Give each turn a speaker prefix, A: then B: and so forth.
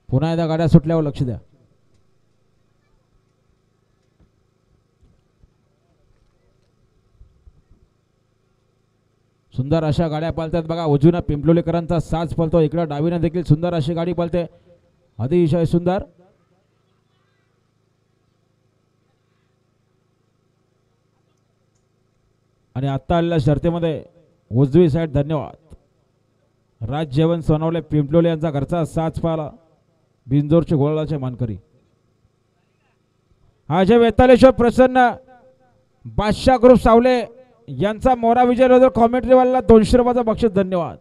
A: पुन्हा एकदा गाड्या सुटल्यावर लक्ष द्या. सुंदर अशा गाड्या पळतात बघा. उजवीनं पिंपलोलीकरांचा साज पळतो, इकडे डावीनं देखील सुंदर अशी गाडी पळते. अतिशय सुंदर. आणि आता आलेल्या शर्तीमध्ये उजवी साईड धन्यवाद राज जेवण सोनवले पिंपलोली यांचा घरचा साज पाला बिंजोरचे गोळाचे मानकरी. अजय वेतालेश्वर प्रसन्न बादशाह ग्रुप सावले यांचा मोरा विजय कॉमेंट्री वाला 200 रुपयाचा बक्षीस धन्यवाद.